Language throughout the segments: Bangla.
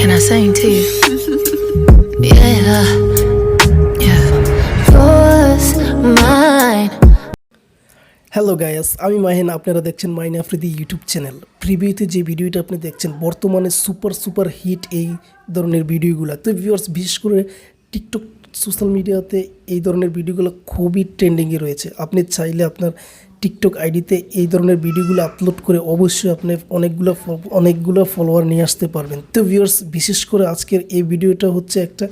Can I sing to you? Yeah, yeah. Yours, mine. Hello guys, আমি মাহিন। আপনারা দেখছেন মাইন আফ্রিদি ইউটিউব চ্যানেল। প্রিভিউতে যে ভিডিওটা আপনি দেখছেন বর্তমানে সুপার হিট এই ধরনের ভিডিওগুলো। তো ভিউয়ার্স, বিশেষ করে টিকটক সোশ্যাল মিডিয়াতে এই ধরনের ভিডিওগুলো খুবই ট্রেন্ডিংয়ে রয়েছে। আপনি চাইলে আপনার টিকটক আইডিতে এই ধরনের ভিডিওগুলো আপলোড করে অবশ্যই আপনি অনেকগুলো ফলোয়ার নিয়ে আসতে পারবেন। তো ভিউয়ার্স, বিশেষ করে আজকের এই ভিডিওটা হচ্ছে একটা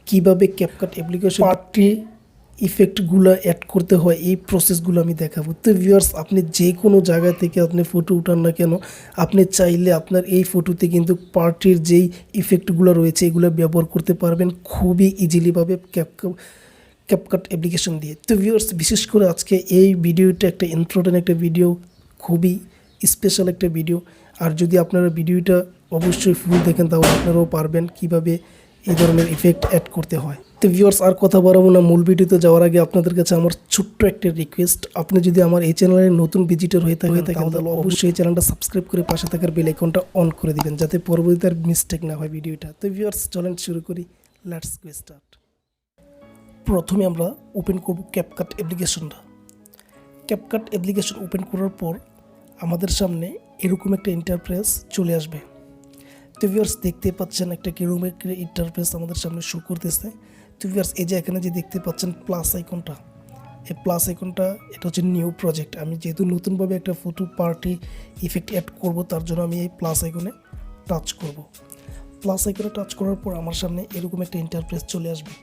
কিভাবে ক্যাপকাট অ্যাপ্লিকেশন পার্টি ইফেক্টগুলো অ্যাড করতে হয় এই প্রসেসগুলো আমি দেখাবো। তো ভিউয়ার্স, আপনি যে কোনো জায়গা থেকে আপনি ফটো উঠান না কেন, আপনি চাইলে আপনার এই ফটোতে কিন্তু পার্টির যেই ইফেক্টগুলো রয়েছে এগুলো ব্যবহার করতে পারবেন খুবই ইজিলিভাবে ক্যাপকাট অ্যাপ্লিকেশন দিয়ে। তো ভিউয়ার্স, বিশেষ করে আজকে এই ভিডিওটা একটা ইম্পর্টেন্ট একটা ভিডিও, খুবই স্পেশাল একটা ভিডিও। আর যদি আপনারা ভিডিওটা অবশ্যই ফুল দেখেন তাহলে আপনারাও পারবেন কিভাবে এই ধরনের ইফেক্ট অ্যাড করতে হয়। তো ভিউয়ার্স, আর কথা বাড়াবো না, মূল ভিডিওতে যাওয়ার আগে আপনাদের কাছে আমার ছোট্ট একটা রিকোয়েস্ট। আপনি যদি আমার এই চ্যানেলের নতুন ভিজিটর হয়ে থাকেন তাহলে অবশ্যই এই চ্যানেলটা সাবস্ক্রাইব করে পাশে থাকার বেল আইকনটা অন করে দিবেন, যাতে পরবর্তীতে আর মিস্টেক না হয় ভিডিওটা। তো ভিউয়ার্স, চলেন শুরু করি। Let's go start. প্রথমে আমরা ওপেন করব ক্যাপকাট অ্যাপ্লিকেশনটা। ক্যাপকাট অ্যাপ্লিকেশন ওপেন করার পর আমাদের সামনে এরকম একটা ইন্টারফেস চলে আসবে। তো ভিউয়ার্স, দেখতে পাচ্ছেন একটা কিরকম ইন্টারফেস আমাদের সামনে শো করতেছে। তো ভিউয়ার্স, এই যে এখানে যে দেখতে পাচ্ছেন প্লাস আইকনটা, এই প্লাস আইকনটা এটা হচ্ছে নিউ প্রজেক্ট। আমি যেহেতু নতুনভাবে একটা ফটো পার্টি ইফেক্ট অ্যাড করব, তার জন্য আমি এই প্লাস আইকনে টাচ করব। প্লাস আইকনে টাচ করার পর আমার সামনে এরকম একটা ইন্টারফেস চলে আসবে।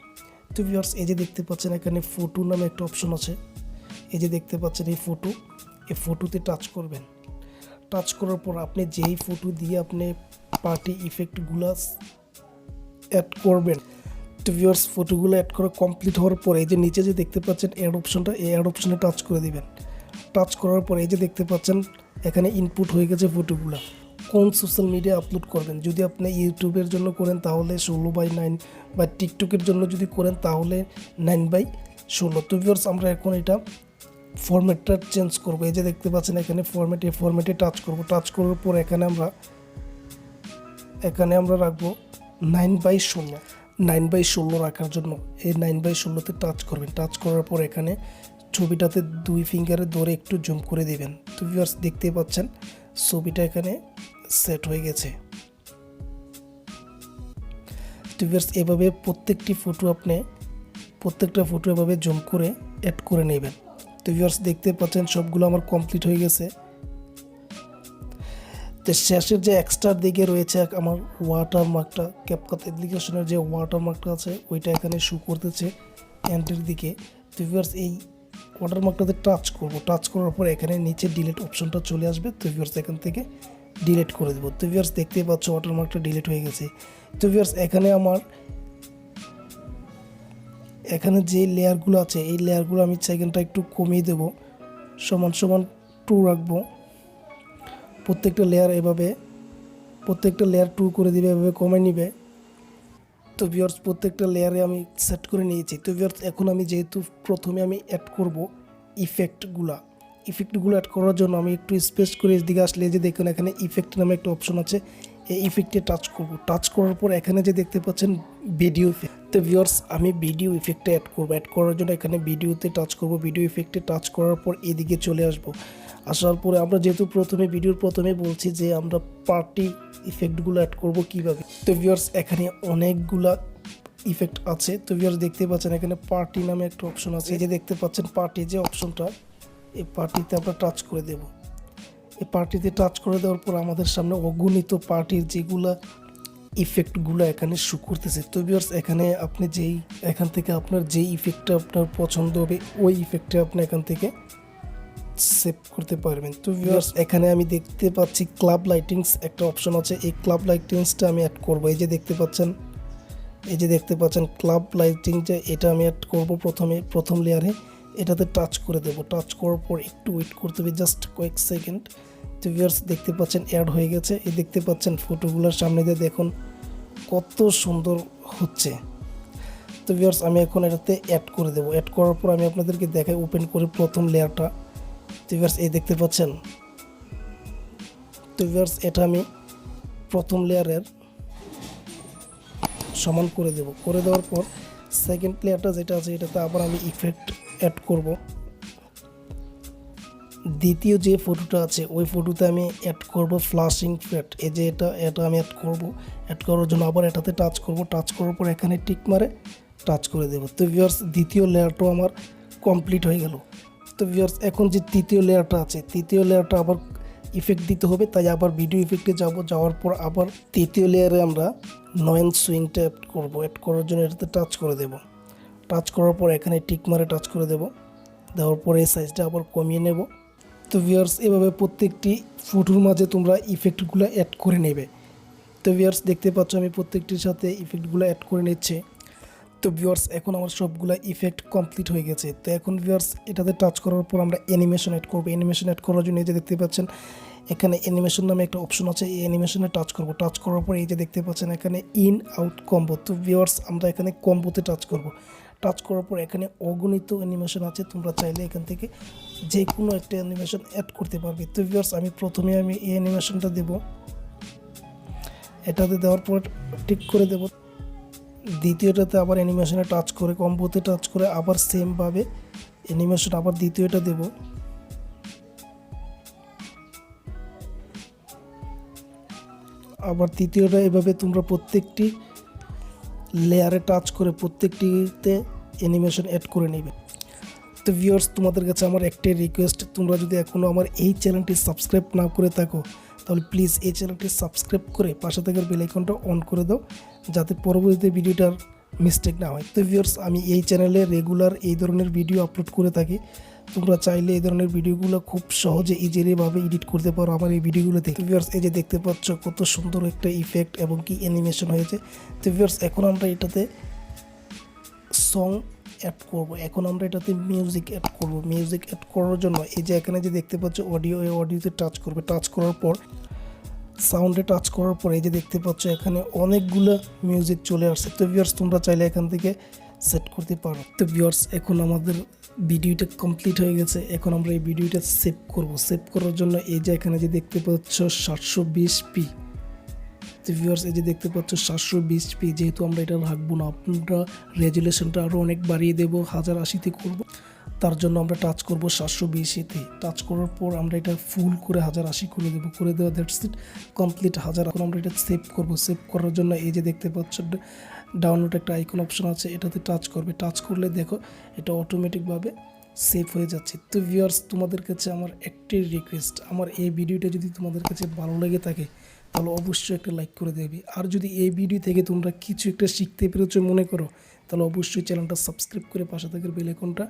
তো ভিউয়ার্স, এই যে দেখতে পাচ্ছেন এখানে ফটো নামে একটা অপশন আছে। এই যে দেখতে পাচ্ছেন এই ফটোতে টাচ করবেন। টাচ করার পর আপনি যেই ফটো দিয়ে আপনি পার্টি ইফেক্টগুলো অ্যাড করবেন, তো ভিউয়ার্স, ফটোগুলো অ্যাড করা কমপ্লিট হওয়ার পরে এই যে নিচে যে দেখতে পাচ্ছেন অ্যাড অপশনটা, এই অ্যাড অপশনে টাচ করে দিবেন। টাচ করার পরে এই যে দেখতে পাচ্ছেন এখানে ইনপুট হয়ে গেছে ফটোগুলো। কোন সোশ্যাল মিডিয়া আপলোড করবেন, যদি আপনি ইউটিউবের জন্য করেন তাহলে 16:9, বা টিকটকের জন্য যদি করেন তাহলে 9:16। তো ভিউয়ার্স, আমরা এখন এটা ফরম্যাটটা চেঞ্জ করবো। এই যে দেখতে পাচ্ছেন এখানে এই ফরম্যাটে টাচ করব। টাচ করার পর এখানে আমরা রাখবো 9:16। 9:16 রাখার জন্য এই 9:16তে টাচ করবেন। টাচ করার পর এখানে ছবিটাতে 2 ফিঙ্গারে ধরে একটু জুম করে দিবেন। তো ভিউয়ার্স, দেখতে পাচ্ছেন ছবিটা এখানে সেট হয়ে গেছে। তো ভিউয়ার্স, এভাবে প্রত্যেকটা ফটো এভাবে জুম করে অ্যাড করে নেবেন। তো ভিউয়ার্স, দেখতে পাচ্ছেন সবগুলো আমার কমপ্লিট হয়ে গেছে। তো শেষের যে এক্সট্রা দিকে রয়েছে আমার ওয়াটারমার্কটা, ক্যাপকাট অ্যাপ্লিকেশনের যে ওয়াটারমার্কটা আছে ওইটা এখানে শো করতেছে এন্ডের দিকে। তো ভিউয়ার্স, এই ওয়াটারমার্কটাতে টাচ করব। টাচ করার পর এখানে নিচে ডিলিট অপশনটা চলে আসবে। তো ভিউয়ার্স, এখান থেকে ডিলিট করে দেবো। তো ভিউয়ার্স, দেখতে পাচ্ছ ওয়াটারমার্কটা ডিলিট হয়ে গেছে। তো ভিউয়ার্স, এখানে যে লেয়ারগুলো আছে এই লেয়ারগুলো আমি সেকেন্ডটা একটু কমিয়ে দেব, সমান 2 রাখবো। প্রত্যেকটা লেয়ার 2 করে দিবে, এভাবে কমে নিবে। তো ভিউয়ার্স, প্রত্যেকটা লেয়ারে আমি সেট করে নিয়েছি। তো ভিউয়ার্স, এখন আমি যেহেতু প্রথমে আমি অ্যাড করব ইফেক্টগুলো অ্যাড করার জন্য আমি একটু স্পেস করে এদিকে আসলে যে দেখুন এখানে ইফেক্ট নামে একটা অপশন আছে, এই ইফেক্টে টাচ করব। টাচ করার পর এখানে যে দেখতে পাচ্ছেন ভিডিও ইফেক্ট। তো ভিউয়ার্স, আমি ভিডিও ইফেক্টে অ্যাড করার জন্য এখানে ভিডিওতে টাচ করব। ভিডিও ইফেক্টে টাচ করার পর এদিকে চলে আসার পরে আমরা যেহেতু ভিডিওর প্রথমে বলছি যে আমরা পার্টি ইফেক্টগুলো অ্যাড করব কিভাবে। তো ভিউয়ার্স, এখানে অনেকগুলা ইফেক্ট আছে। তো ভিউয়ার্স, দেখতে পাচ্ছেন এখানে পার্টি নামে একটা অপশন আছে। এই যে দেখতে পাচ্ছেন পার্টি যে অপশনটা, এই পার্টিতে আমরা টাচ করে দেব। এই পার্টিতে টাচ করে দেওয়ার পর আমাদের সামনে অগণিত পার্টির যেগুলা ইফেক্টগুলো এখানে শো করতেছে। তো ভিউয়ার্স, এখান থেকে আপনার যেই ইফেক্টটা আপনার পছন্দ হবে ওই ইফেক্টটা আপনি এখান থেকে সেভ করতে পারবেন। তো ভিউয়ার্স, এখানে আমি দেখতে পাচ্ছি ক্লাব লাইটিংস একটা অপশন আছে, এই ক্লাব লাইটিংসটা আমি অ্যাড করব। এই যে দেখতে পাচ্ছেন ক্লাব লাইটিং, যে এটা আমি অ্যাড করব প্রথম লেয়ারে। এটাতে টাচ করে দেব। টাচ করার পর একটু ওয়েট করতে হবে, জাস্ট কয়েক সেকেন্ড। তো ভিউয়ার্স, দেখতে পাচ্ছেন অ্যাড হয়ে গেছে। এই দেখতে পাচ্ছেন ফটোগুলোর সামনে দিয়ে দেখুন কত সুন্দর হচ্ছে। তো ভিউয়ার্স, আমি এখন এটাতে অ্যাড করে দেব। অ্যাড করার পর আমি আপনাদেরকে দেখাই ওপেন করে প্রথম লেয়ারটা। তো ভিউয়ার্স, এই দেখতে পাচ্ছেন। তো ভিউয়ার্স, এটা আমি প্রথম লেয়ারের সমান করে দেব। করে দেওয়ার পর সেকেন্ড লেয়ারটা যেটা আছে এটাতে আবার আমি ইফেক্ট অ্যাড করব। দ্বিতীয় যে ফটোটা আছে ওই ফটোতে আমি অ্যাড করব ফ্লাশিং ইফেক্ট। এই যে এটা আমি অ্যাড করব। অ্যাড করার জন্য আবার এটাতে টাচ করব। টাচ করার পর এখানে টিক মারে টাচ করে দেব। তো ভিউয়ার্স দ্বিতীয় লেয়ারটাও আমার কমপ্লিট হয়ে গেল। তো ভিউয়ার্স এখন যে তৃতীয় লেয়ারটা আছে, তৃতীয় লেয়ারটা আবার ইফেক্ট দিতে হবে, তাই আবার ভিডিও ইফেক্টে যাব। যাওয়ার পর আবার তৃতীয় লেয়ারে আমরা নয়েন সুইংটা অ্যাড করব। অ্যাড করার জন্য এটাতে টাচ করে দেব। টাচ করার পর এখানে টিক মারে টাচ করে দেব। দেওয়ার পর এই সাইজটা আবার কমিয়ে নেব। তো ভিউয়ার্স এভাবে প্রত্যেকটি ফটোর মাঝে তোমরা ইফেক্টগুলো অ্যাড করে নেবে। তো ভিউয়ার্স দেখতে পাচ্ছ আমি প্রত্যেকটির সাথে ইফেক্টগুলো অ্যাড করে নিচ্ছি। তো ভিউয়ার্স এখন আমার সবগুলো ইফেক্ট কমপ্লিট হয়ে গেছে। তো এখন ভিউয়ার্স এটাতে টাচ করার পর আমরা অ্যানিমেশন অ্যাড করব। অ্যানিমেশন অ্যাড করার জন্য এই যে দেখতে পাচ্ছেন এখানে অ্যানিমেশন নামে একটা অপশন আছে, এই অ্যানিমেশনে টাচ করব। টাচ করার পর এই যে দেখতে পাচ্ছেন এখানে ইন আউট কম্বো। তো ভিউয়ার্স আমরা এখানে কম্বোতে টাচ করব। টাচ করার পর এখানে অগণিত অ্যানিমেশন আছে, তোমরা চাইলে এখান থেকে যে কোনো একটা অ্যানিমেশন অ্যাড করতে পারবে। তো ভিউয়ার্স প্রথমে আমি এই অ্যানিমেশনটা দেব। এটাতে দেওয়ার পর টিক করে দেব। দ্বিতীয়টাতে আবার অ্যানিমেশনে টাচ করে কম্বোতে টাচ করে আবার সেমভাবে অ্যানিমেশন আবার দ্বিতীয়টা দেব। আবার তৃতীয়টা এভাবে তোমরা প্রত্যেকটি লেয়ারে টাচ করে প্রত্যেকটিতে অ্যানিমেশন অ্যাড করে নেবে। তো ভিউয়ার্স তোমাদের কাছে আমার একটাই রিকোয়েস্ট, তোমরা যদি এখনও আমার এই চ্যানেলটি সাবস্ক্রাইব না করে থাকো তাহলে প্লিজ এই চ্যানেলটি সাবস্ক্রাইব করে পাশে থাকার বেল আইকনটা অন করে দাও, যাতে পরবর্তীতে ভিডিওটার মিস্টেক না হয়। তো ভিউয়ার্স আমি এই চ্যানেলে রেগুলার এই ধরনের ভিডিও আপলোড করে থাকি। তোমরা চাইলে এই ধরনের ভিডিওগুলো খুব সহজে ইজিলিভাবে এডিট করতে পারো আমার এই ভিডিওগুলো দেখে। ভিউয়ার্স এই যে দেখতে পাচ্ছ কত সুন্দর একটা ইফেক্ট এবং কি অ্যানিমেশন হয়েছে। তো ভিউয়ার্স এখন আমরা এটাতে সং অ্যাড করব। এখন আমরা এটাতে মিউজিক অ্যাড করব। মিউজিক অ্যাড করার জন্য এই যে এখানে যে দেখতে পাচ্ছ অডিও, এই অডিওতে টাচ করবে। টাচ করার পর সাউন্ডে টাচ করার পর এই যে দেখতে পাচ্ছ এখানে অনেকগুলো মিউজিক চলে আসছে। তো ভিউয়ার্স তোমরা চাইলে এখান থেকে সেট করতে পারো। তো ভিউয়ার্স এখন আমাদের ভিডিওটা কমপ্লিট হয়ে গেছে। এখন আমরা এই ভিডিওটা সেভ করব। সেভ করার জন্য এই যে এখানে যে দেখতে পাচ্ছ 720p। তো ভিউয়ার্স এই যে দেখতে পাচ্ছ 720p, যেহেতু আমরা এটা রাখবো না, আমরা রেজুলেশনটা আরও অনেক বাড়িয়ে দেবো, 1080তে করব। তার জন্য আমরা টাচ করব 720তে। টাচ করার পর আমরা এটা ফুল করে 1080 করে দেবো। করে দেওয়া দ্যাটস ইট, কমপ্লিট 1000। এখন আমরা এটা সেভ করব। সেভ করার জন্য এই যে দেখতে পাচ্ছ ডাউনলোড একটা আইকন অপশন আছে, এটাতে টাচ করবে। টাচ করলে দেখো এটা অটোমেটিকভাবে সেভ হয়ে যাচ্ছে। তো ভিউয়ার্স তোমাদের কাছে আমার একটাই রিকোয়েস্ট, আমার এই ভিডিওটা যদি তোমাদের কাছে ভালো লেগে থাকে তাহলে অবশ্যই একটা লাইক করে দেবে। আর যদি এই ভিডিও থেকে তোমরা কিছু একটা শিখতে পেরেছো মনে করো তাহলে অবশ্যই চ্যানেলটা সাবস্ক্রাইব করে পাশে থাকার বেল আইকনটা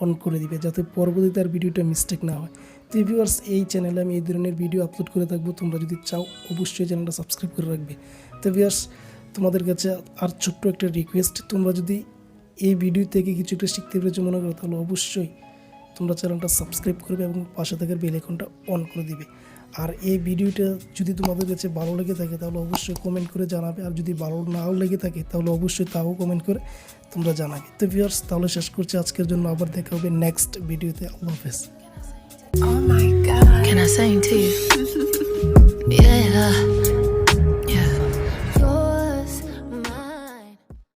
অন করে দিবে, যাতে পরবর্তীতে আর ভিডিওটা মিস্টেক না হয়। তো ভিউয়ার্স এই চ্যানেলে আমি এই ধরনের ভিডিও আপলোড করে থাকবো, তোমরা যদি চাও অবশ্যই চ্যানেলটা সাবস্ক্রাইব করে রাখবে। তো ভিউয়ার্স তোমাদের কাছে আর ছোট্ট একটা রিকোয়েস্ট, তোমরা যদি এই ভিডিও থেকে কিছু একটা শিখতে পেরেছো মনে করো তাহলে অবশ্যই তোমরা চ্যানেলটা সাবস্ক্রাইব করবে এবং পাশে থাকার বেল আইকনটা অন করে দিবে। আর এই ভিডিওটা যদি তোমাদের কাছে ভালো লেগে থাকে তাহলে অবশ্যই কমেন্ট করে জানাবে, আর যদি ভালো নাও লেগে থাকে তাহলে অবশ্যই তাও কমেন্ট করে তোমরা জানাবে। তো ভিউয়ার্স তাহলে শেষ করছি আজকের জন্য, আবার দেখা হবে নেক্সট ভিডিওতে। আল্লাহ হাফেজ। Oh my God. Can I sing to you? Yeah.